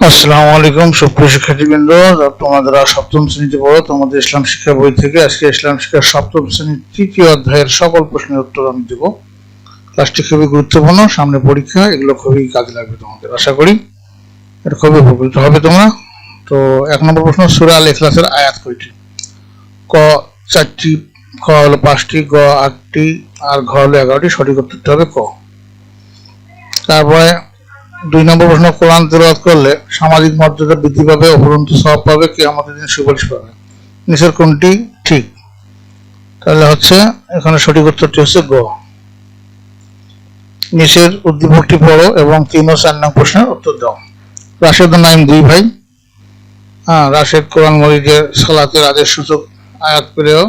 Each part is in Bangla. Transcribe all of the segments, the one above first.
আসসালামু আলাইকুম সুপ্রিয় শিক্ষার্থীবৃন্দ, তোমরা সপ্তম শ্রেণীতে পড়ো। তোমাদের ইসলাম শিক্ষা বই থেকে আজকে ইসলাম শিক্ষার সপ্তম শ্রেণীর তৃতীয় অধ্যায়ের সকল প্রশ্নের উত্তর আমি দেব। ক্লাসটি খুবই গুরুত্বপূর্ণ, সামনে পরীক্ষা, এগুলো খুবই কাজে লাগবে তোমাদের। আশা করি এটা খুবই উপকৃত হবে তোমরা। তো 1 নম্বর প্রশ্ন, সূরা আল ইখলাসের আয়াত কয়টি? ক 4টি, খ হলো 5টি, গ 8টি, আর ঘ হলো 11টি। সঠিক উত্তরটা হবে ক। তারপরে 2 নম্বর প্রশ্ন, কোরআন তেলাওয়াত করলে সামাজিক মর্যাদা বৃদ্ধি পাবে, অফুরন্ত সওয়াব পাবে, কিয়ামতের দিন সুপারিশ পাবে। নিচের কোনটি ঠিক? তাহলে হচ্ছে এখানে সঠিক উত্তরটি হচ্ছে গ। নিচের উদ্দীপকটি পড়ো এবং 3 ও 4 নং প্রশ্নের উত্তর দাও। রাশেদ ও নাইম 2 ভাই। রাশেদ কোরআন মজিদের সালাতের আদেশ সূচক আয়াত পেলেও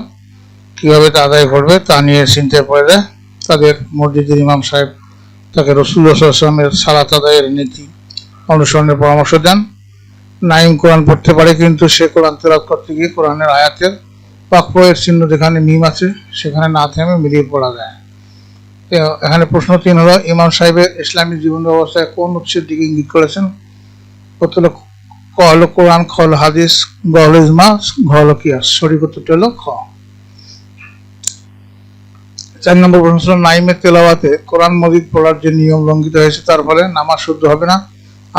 কিভাবে তা আদায় করবে তা নিয়ে চিন্তায় পড়ে যায়। তাদের মসজিদের ইমাম সাহেব তাকে রাসূলুল্লাহ সাল্লাল্লাহু আলাইহি ওয়াসাল্লামের সালাত আদায়ের নীতি অনুসরণের পরামর্শ দেন। নাইম কোরআন পড়তে পারে, কিন্তু সে কোরআন তেলাওয়াত করতে গিয়ে কোরআনের আয়াতের ওয়াকফের চিহ্ন যেখানে মিম আছে সেখানে না থেমে মিলিয়ে পড়া যায়। এখানে প্রশ্ন 3 হলো, ইমাম সাহেবের ইসলামী জীবন ব্যবস্থায় কোন উৎসের দিকে ইঙ্গিত করেছেন? উত্তর ক হলো কোরআন, খ হলো হাদিস, গ হলো ইজমা, ঘ হলো কিয়াস। সঠিক উত্তরটা হলো খ। 4 নম্বর প্রশ্ন, নাইমের তেলাওয়াতে কোরআন মজিদ পড়ার যে নিয়ম লঙ্ঘিত হয়েছে তার ফলে নামাজ শুদ্ধ হবে না,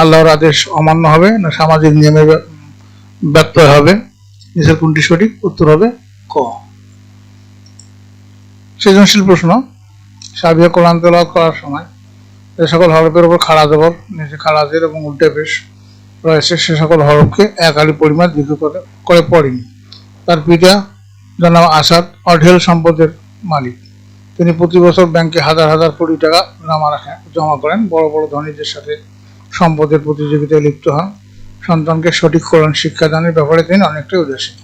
আল্লাহর আদেশ অমান্য হবে, না সামাজিক নিয়মের ব্যত্যয় হবে? নিচের কোনটি সঠিক? উত্তর হবে ক। সৃজনশীল প্রশ্ন, সাবিহা কোরআন তেলাওয়াত করার সময় যে সকল হরফের উপর খাড়া জবর, নিচে খাড়া জের এবং উল্টে পেশ রয়েছে সে সকল হরফকে এক আলি পরিমাণ দীর্ঘ করে পড়েনি। তার পিতা জনাব আসাদ অঢেল সম্পদের মালিক। তিনি প্রতি বছর ব্যাংকে হাজার হাজার কোটি টাকা জমা করেন। বড় বড় ধনীদের সাথে সম্পদের প্রতিযোগিতায় লিপ্ত হন। সন্তানকে সঠিক কোরআন শিক্ষাদানের ব্যাপারে তিনি অনেকটাই উদাসীন।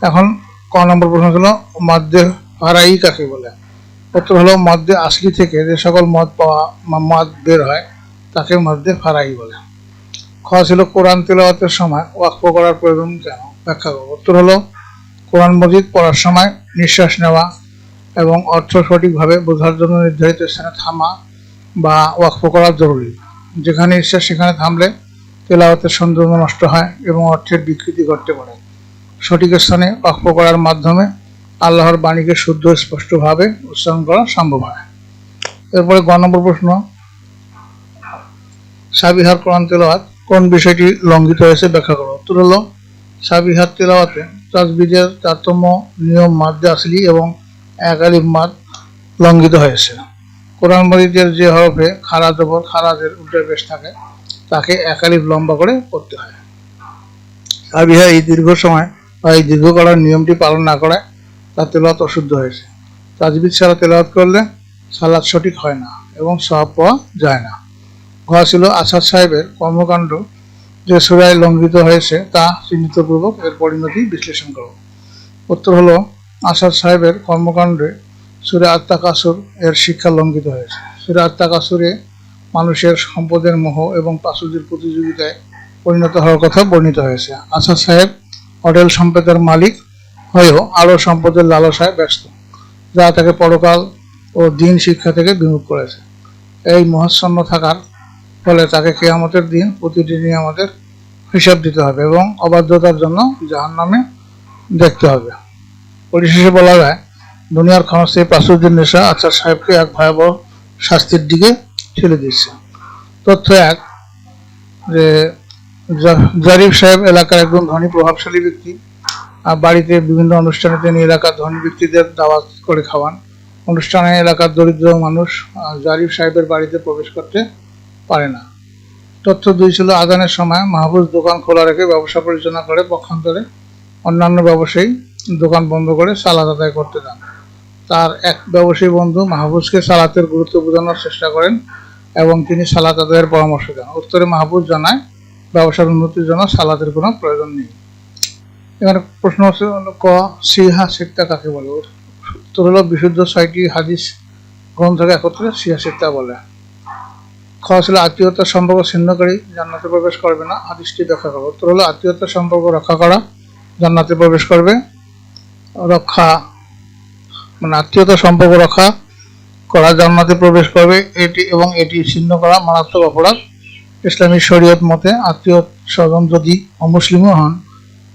এখন ক নম্বর প্রশ্ন ছিল, মদ্যে ফারাই কাকে বলে? উত্তর হলো, মদ্যে আসলি থেকে যে সকল মদ বের হয় তাকে মদ্যে ফারাই বলে। খ ছিল, কোরআন তেলাওয়াতের সময় ওয়াকফ করার প্রয়োজন কেন? ব্যাখ্যা করব। উত্তর হলো, কোরআন মজিদ পড়ার সময় নিঃশ্বাস নেওয়া এবং অর্থ সঠিকভাবে বোঝার জন্য নির্ধারিত স্থানে থামা বা ওয়াকফ করা জরুরি। যেখানে ইচ্ছা সেখানে থামলে তেলাওয়াতের সৌন্দর্য নষ্ট হয় এবং অর্থের বিকৃতি ঘটতে পারে। সঠিক স্থানে ওয়াকফ করার মাধ্যমে আল্লাহর বাণীকে শুদ্ধ স্পষ্টভাবে উচ্চারণ করা সম্ভব হয়। এরপরে গ নম্বর প্রশ্ন, সাবিহার কোরআন তেলাওয়াত কোন বিষয়টি লঙ্ঘিত হয়েছে? ব্যাখ্যা করো। উত্তর হলো, সাবিহার তেলাওয়াতে তাজবিদের তারতম্য নিয়ম মাদ্দে আসলি এবং এক আলিফ মাদ লঙ্ঘিত হয়েছে। কোরআন মজিদের যে হরফে খাড়া জবর, খাড়া জের, উল্টে পেশ থাকে তাকে এক আলিফ লম্বা করে পড়তে হয়। সাবিহা এই দীর্ঘ সময় বা এই দীর্ঘ করার নিয়মটি পালন না করায় তার তেলাওয়াত অশুদ্ধ হয়েছে। তাজবিদ ছাড়া তেলাওয়াত করলে সালাত সঠিক হয় না এবং সওয়াব পাওয়া যায় না। ঘ ছিল, আসাদ সাহেবের কর্মকাণ্ড যে সূরায় লঙ্ঘিত হয়েছে তা চিহ্নিতপূর্বক এর পরিণতি বিশ্লেষণ করো। উত্তর হলো, আসাদ সাহেবের কর্মকাণ্ডে সূরা আত-তাকাসুর এর শিক্ষা লঙ্ঘিত হয়েছে। সূরা আত-তাকাসুরে মানুষের সম্পদের মোহ এবং প্রাচুর্যের প্রতিযোগিতায় পরিণত হওয়ার কথা বর্ণিত হয়েছে। আসাদ সাহেব অঢেল সম্পদের মালিক হয়েও আরও সম্পদের লালসায় ব্যস্ত, যা তাকে পরকাল ও দিন শিক্ষা থেকে বিমুখ করেছে। এই মোহাচ্ছন্ন থাকার ফলে তাকে কিয়ামতের দিন প্রতিদিনই আমাদের হিসাব দিতে হবে এবং অবাধ্যতার জন্য জাহান্নামে দেখতে হবে। পরিশেষে বলা যায়, দুনিয়ার ক্ষণস্থায়ী প্রাচুর্যের নেশা আসাদ সাহেবকে এক ভয়াবহ শাস্তির দিকে ঠেলে দিচ্ছে। তথ্য 1, যে জারিফ সাহেব এলাকার একজন ধনী প্রভাবশালী ব্যক্তি। বাড়িতে বিভিন্ন অনুষ্ঠানে তিনি এলাকার ধনী ব্যক্তিদের দাওয়াত করে খাওয়ান। অনুষ্ঠানে এলাকার দরিদ্র মানুষ জারিফ সাহেবের বাড়িতে প্রবেশ করতে পারে না। তথ্য 2 ছিল, আজানের সময় মাহফুজ দোকান খোলা রেখে ব্যবসা পরিচালনা করে, পক্ষান্তরে অন্যান্য ব্যবসায়ী দোকান বন্ধ করে সালাত আদায় করতে যান। তার এক ব্যবসায়ী বন্ধু মাহফুজকে সালাতের গুরুত্ব বোঝানোর চেষ্টা করেন এবং তিনি সালাত আদায়ের পরামর্শ দেন। উত্তরে মাহফুজ জানায়, ব্যবসার উন্নতির জন্য সালাতের কোনো প্রয়োজন নেই। এখানে প্রশ্ন হচ্ছে, ক সিহা সিত্তা কাকে বলে? উত্তর হলো, বিশুদ্ধ 6টি হাদিস গ্রন্থকে একত্রে সিহা সিত্তা বলে। খ ছিল, আত্মীয়তার সম্পর্ক ছিন্নকারী জান্নাতে প্রবেশ করবে না, হাদিসটি ব্যাখ্যা করো। উত্তর হলো, আত্মীয়তার সম্পর্ক রক্ষা করা জান্নাতে প্রবেশ করবে। আত্মীয়তার সম্পর্ক রক্ষা করা জান্নাতে প্রবেশ করবে, এটি ছিন্ন করা মারাত্মক অপরাধ ইসলামী শরীয়ত মতে আত্মীয় স্বজন যদি অমুসলিমও হন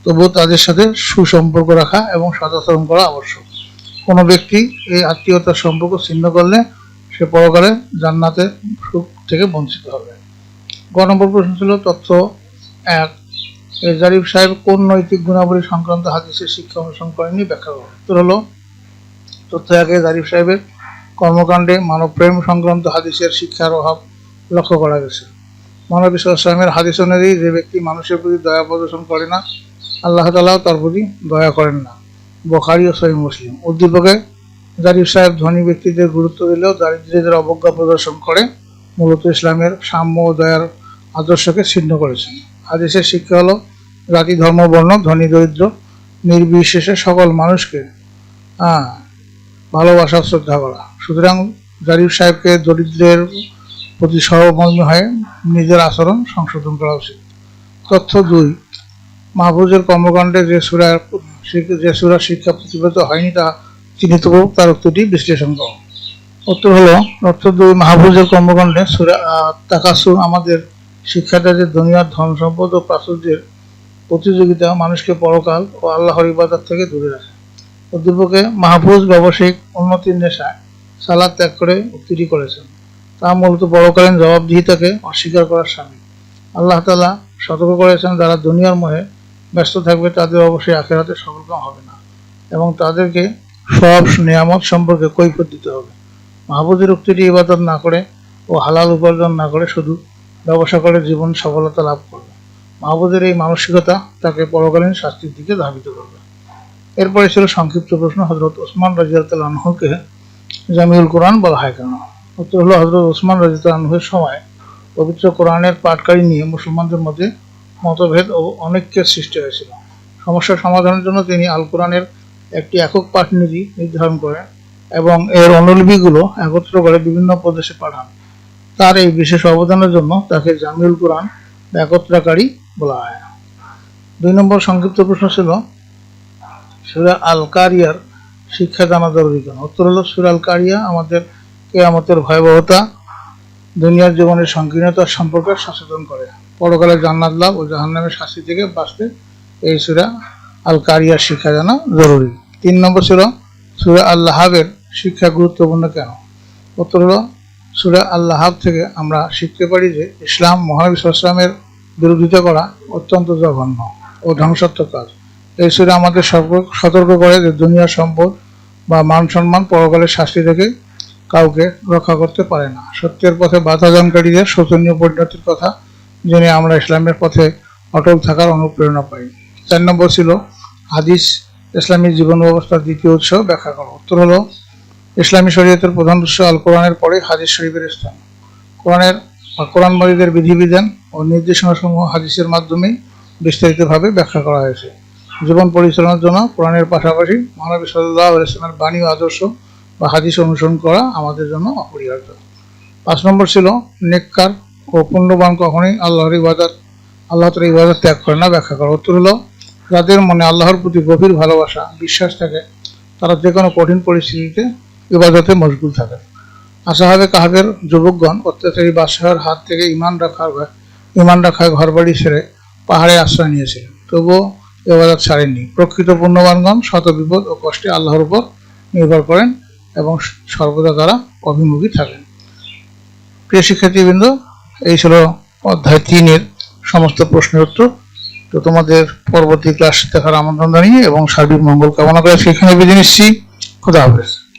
তবুও তাদের সাথে সুসম্পর্ক রাখা এবং সদাচরণ করা আবশ্যক। কোনো ব্যক্তি এই আত্মীয়তার সম্পর্ক ছিন্ন করলে সে পরকালে জান্নাতের সুখ থেকে বঞ্চিত হবে। গ নম্বর প্রশ্ন ছিল তথ্য 1, জারিফ সাহেব কোন নৈতিক গুণাবলী সংক্রান্ত হাদিসের শিক্ষা অনুসরণ করেননি, ব্যাখ্যা করো। উত্তর হলো তথ্য 1, জারিফ সাহেবের কর্মকাণ্ডে মানবপ্রেম সংক্রান্ত হাদিসের শিক্ষার অভাব লক্ষ্য করা গেছে। মহানবী সাল্লাল্লাহু আলাইহি ওয়াসাল্লামের হাদিস অনুযায়ী যে ব্যক্তি মানুষের প্রতি দয়া প্রদর্শন করে না, আল্লাহ তাআলাও তার প্রতি দয়া করেন না। বুখারী ও সহিহ মুসলিম। উদ্দীপকে জারিফ সাহেব ধনী ব্যক্তিদের গুরুত্ব দিলেও দারিদ্রদের অবজ্ঞা প্রদর্শন করে মূলত ইসলামের সাম্য ও দয়ার আদর্শকে ছিন্ন করেছেন। হাদিসের শিক্ষা হলো জাতি, ধর্ম, বর্ণ, ধনী দরিদ্র নির্বিশেষে সকল মানুষকে ভালোবাসা, শ্রদ্ধা করা। সুতরাং জারিফ সাহেবকে দরিদ্রের প্রতি সহমর্মী হয়ে নিজের আচরণ সংশোধন করা উচিত। তথ্য 2, মাহফুজের কর্মকাণ্ডে যে সূরা শিক্ষা প্রতিফলিত হয়নি তা চিহ্নিত করুক, তার উত্তরটি বিশ্লেষণ করো। উত্তর হলো তথ্য 2, মাহফুজের কর্মকাণ্ডে সূরা তাকাসুর আমাদের শিক্ষা দেয় যে দুনিয়ার ধন সম্পদ ও প্রাচুর্যের প্রতিযোগিতা মানুষকে পরকাল ও আল্লাহর ইবাদত থেকে দূরে রাখে। উদ্দীপকে মাহফুজ ব্যবসায়িক উন্নতির নেশায় সালাত ত্যাগ করে উক্তিটি করেছেন। তা মূলত পরকালীন জবাবদিহিতাকে অস্বীকার করার সামিল। আল্লাহ তাআলা সতর্ক করেছেন যারা দুনিয়ার মোহে ব্যস্ত থাকবে তাদের অবশ্যই আখিরাতে সফলকাম হবে না এবং তাদেরকে সব নিয়ামত সম্পর্কে কৈফিয়ত দিতে হবে। মাহফুজের উক্তিটি ইবাদত না করে ও হালাল উপার্জন না করে শুধু ব্যবসা করে জীবন সফলতা লাভ করবে। মাহফুজের এই মানসিকতা তাকে পরকালীন শাস্তির দিকে ধাবিত করবে। এরপরে ছিল সংক্ষিপ্ত প্রশ্ন, হযরত ওসমান রাদিয়াল্লাহু আনহুকে জামিউল কোরআন বলা হয় কেন? উত্তর হলো হযরত ওসমান রাদিয়াল্লাহু আনহুর সময় পবিত্র কোরআনের পাঠকারী নিয়ে মুসলমানদের মধ্যে মতভেদ ও অনৈক্যের সৃষ্টি হয়েছিল। সমস্যার সমাধানের জন্য তিনি আল কোরআনের একটি একক পাঠনীতি নির্ধারণ করেন এবং এর অনুলিপিগুলো একত্র করে বিভিন্ন প্রদেশে পাঠান। তার এই বিশেষ অবদানের জন্য তাকে জামিউল কোরআন বা একত্রকারী বলা হয়। 2 নম্বর সংক্ষিপ্ত প্রশ্ন ছিল সূরা আল কারিয়ার শিক্ষা জানা জরুরি কেন? উত্তর হলো সূরা আল কারিয়া আমাদের কিয়ামতের ভয়াবহতা, দুনিয়ার জীবনের সংকীর্ণতা সম্পর্কে সচেতন করে। পরকালে জান্নাত লাভ ও জাহান্নামের শাস্তি থেকে বাঁচতে এই সূরা আল কারিয়ার শিক্ষা জানা জরুরি। 3 নম্বর ছিল সূরা আল লাহাবের শিক্ষা গুরুত্বপূর্ণ কেন? উত্তর হলো সূরা আল লাহাব থেকে আমরা শিখতে পারি যে ইসলাম মহানবী সাল্লাল্লাহু আলাইহি ওয়াসাল্লামের বিরোধিতা করা অত্যন্ত জঘন্য ও ধ্বংসাত্মক কাজ। এই সূরা আমাদের সতর্ক করে যে দুনিয়ার সম্পদ বা মান সম্মান পরকালের শাস্তি থেকে কাউকে রক্ষা করতে পারে না। সত্যের পথে বাধাদানকারীদের শোচনীয় পরিণতির কথা জেনে আমরা ইসলামের পথে অটল থাকার অনুপ্রেরণা পাই। 4 নম্বর ছিল হাদিস ইসলামী জীবন ব্যবস্থার দ্বিতীয় উৎস, ব্যাখ্যা করো। উত্তর হলো ইসলামী শরীয়তের প্রধান উৎস আল কোরআনের পরে হাদিস শরীফের স্থান। কোরআন মাজিদের বিধিবিধান ও নির্দেশনাসমূহ হাদিসের মাধ্যমে বিস্তারিতভাবে ব্যাখ্যা করা হয়েছে। জীবন পরিচালনার জন্য কোরআনের পাশাপাশি মহানবী সাল্লাল্লাহু আলাইহি ওয়াসাল্লামের বাণী ও আদর্শ বা হাদিস অনুসরণ করা আমাদের জন্য অপরিহার্য। 5 নম্বর ছিল নেককার ও পুণ্যবান কখনোই আল্লাহ তাআলার ইবাদত ত্যাগ করে না, ব্যাখ্যা করা। উত্তর হলো যাদের মনে আল্লাহর প্রতি গভীর ভালোবাসা, বিশ্বাস থাকে তারা যে কোনো কঠিন পরিস্থিতিতে ইবাদতে মশগুল থাকে। আসহাবে কাহফের যুবকগণ অত্যাচারী বাদশাহের হাত থেকে ইমান রাখায় ঘরবাড়ি ছেড়ে পাহাড়ে আশ্রয় নিয়েছিলেন, তবুও ইবাদত ছাড়েননি। প্রকৃত পুণ্যবানগণ শত বিপদ ও কষ্টে আল্লাহর উপর নির্ভর করেন এবং সর্বদা তারা অভিমুখী থাকেন। প্রিয় শিক্ষার্থীবৃন্দ, এই ছিল অধ্যায় 3-এর সমস্ত প্রশ্নের উত্তর। তো তোমাদের পরবর্তী ক্লাস দেখার আমন্ত্রণ জানিয়ে এবং সার্বিক মঙ্গল কামনা করে সেখানে বিদায় নিচ্ছি। খোদা হাফেজ।